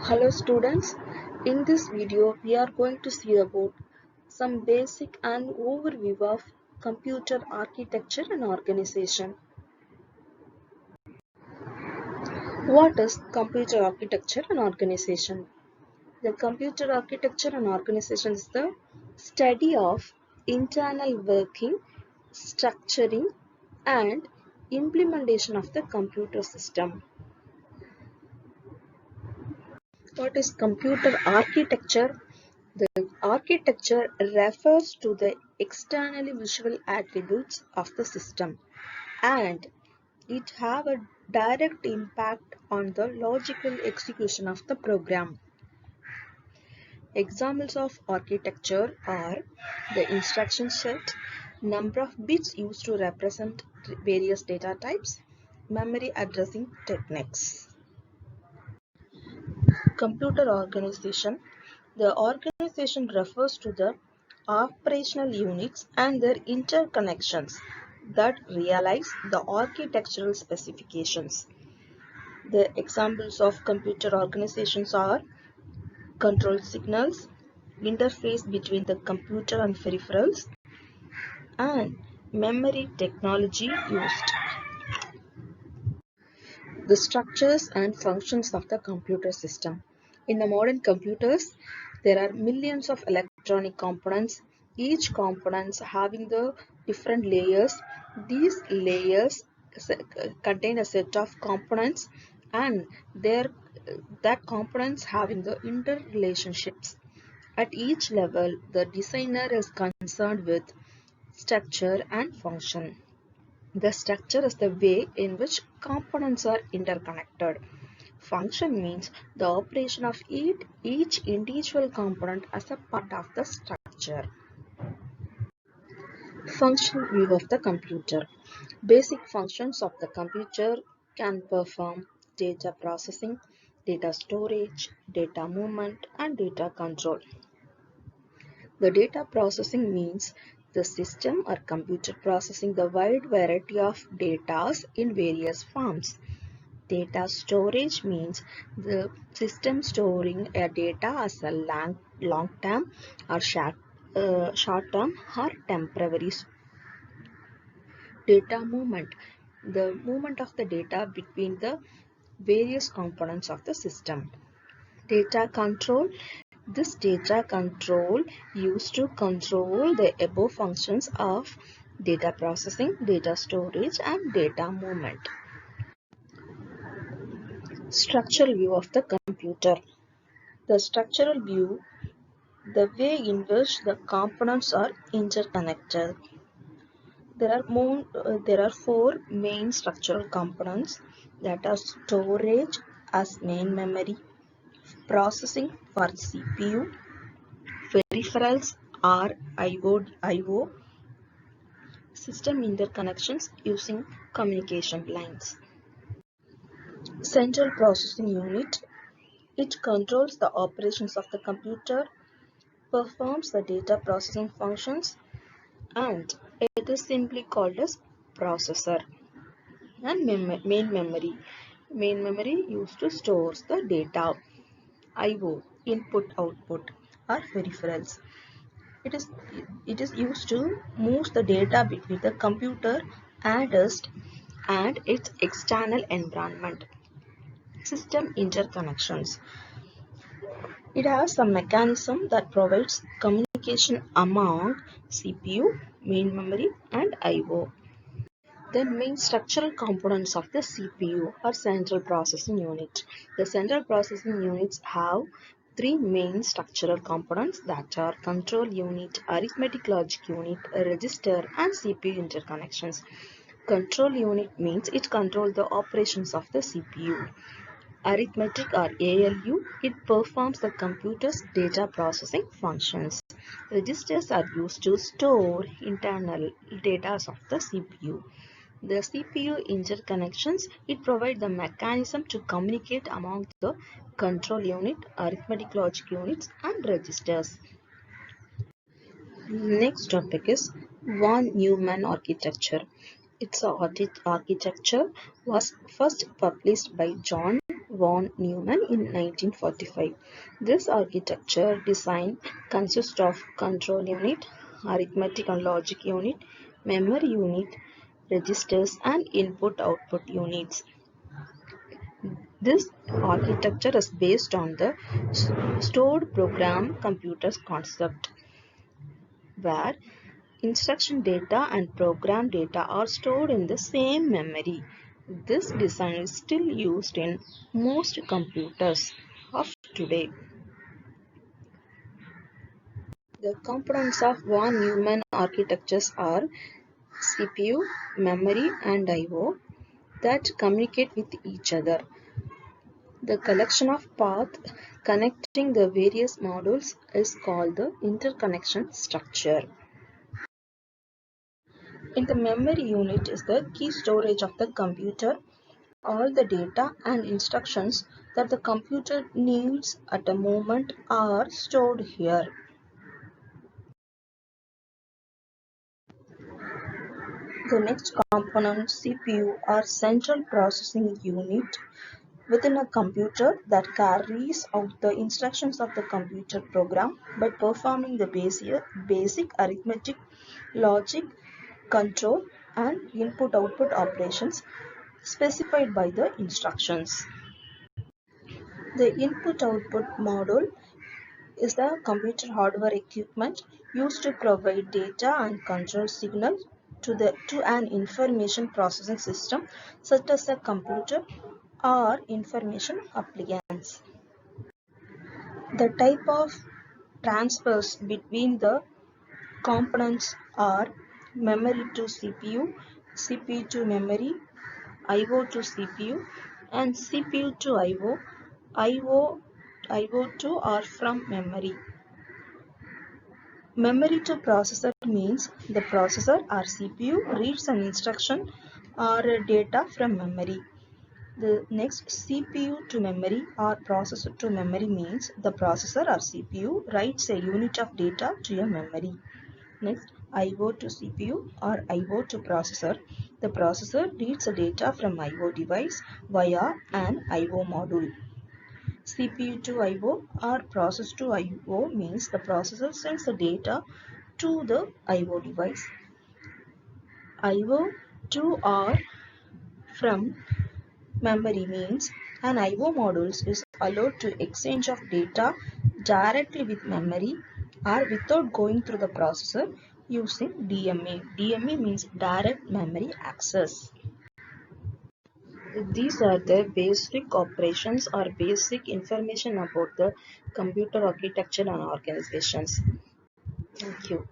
Hello students, in this video we are going to see about some basic and overview of computer architecture and organization. What is computer architecture and organization? The computer architecture and organization is the study of internal working, structuring and implementation of the computer system. What is computer architecture? The architecture refers to the externally visual attributes of the system and it have a direct impact on the logical execution of the program. Examples of architecture are the instruction set, number of bits used to represent various data types, memory addressing techniques. Computer organization. The organization refers to the operational units and their interconnections that realize the architectural specifications. The examples of computer organizations are control signals, interface between the computer and peripherals, and memory technology used. The structures and functions of the computer system. In the modern computers, there are millions of electronic components, each components having the different layers. These layers contain a set of components and that components having the interrelationships. At each level, the designer is concerned with structure and function. The structure is the way in which components are interconnected. Function means the operation of each individual component as a part of the structure. Function view of the computer. Basic functions of the computer can perform data processing, data storage, data movement, and data control. The data processing means the system or computer processing the wide variety of data in various forms. Data storage means the system storing a data as a long-term or short-term or temporary. Data movement, the movement of the data between the various components of the system. Data control, this data control used to control the above functions of data processing, data storage and data movement. Structural view of the computer. The structural view, the way in which the components are interconnected. There are four main structural components, that are storage as main memory, processing for CPU, peripherals or IO, system interconnections using communication lines. Central processing unit. It controls the operations of the computer, performs the data processing functions, and it is simply called as processor. And main memory. Main memory used to store the data. IO, input output, or peripherals. It is used to move the data between the computer and its external environment. System interconnections. It has a mechanism that provides communication among CPU, main memory, and IO. The main structural components of the CPU are central processing unit. The central processing units have three main structural components, that are control unit, arithmetic logic unit, register, and CPU interconnections. Control unit means it controls the operations of the CPU. Arithmetic or ALU, it performs the computer's data processing functions. Registers are used to store internal data of the CPU. The CPU interconnections, it provides the mechanism to communicate among the control unit, arithmetic logic units and registers. Next topic is von Neumann architecture. Its architecture was first published by John von Neumann in 1945. This architecture design consists of control unit, arithmetic and logic unit, memory unit, registers, and input-output units. This architecture is based on the stored program computers concept, where instruction data and program data are stored in the same memory. This design is still used in most computers of today. The components of von Neumann architectures are CPU, memory, and I/O that communicate with each other. The collection of paths connecting the various modules is called the interconnection structure. In the memory unit is the key storage of the computer. All the data and instructions that the computer needs at a moment are stored here. The next component, CPU, or central processing unit within a computer that carries out the instructions of the computer program by performing the basic arithmetic, logic, control, and input-output operations specified by the instructions. The input-output module is the computer hardware equipment used to provide data and control signals to an information processing system such as a computer or information appliance. The type of transfers between the components are memory to CPU, CPU to memory, I/O to CPU, and CPU to I/O, I/O to or from memory. Memory to processor means the processor or CPU reads an instruction or data from memory. The next, CPU to memory or processor to memory means the processor or CPU writes a unit of data to a memory. Next, I/O to CPU or I/O to processor. The processor reads the data from I/O device via an I/O module. CPU to I/O or process to I/O means the processor sends the data to the I/O device. I/O to or from memory means an I/O module is allowed to exchange of data directly with memory or without going through the processor using DMA. DMA means direct memory access. These are the basic operations or basic information about the computer architecture and organizations. Thank you.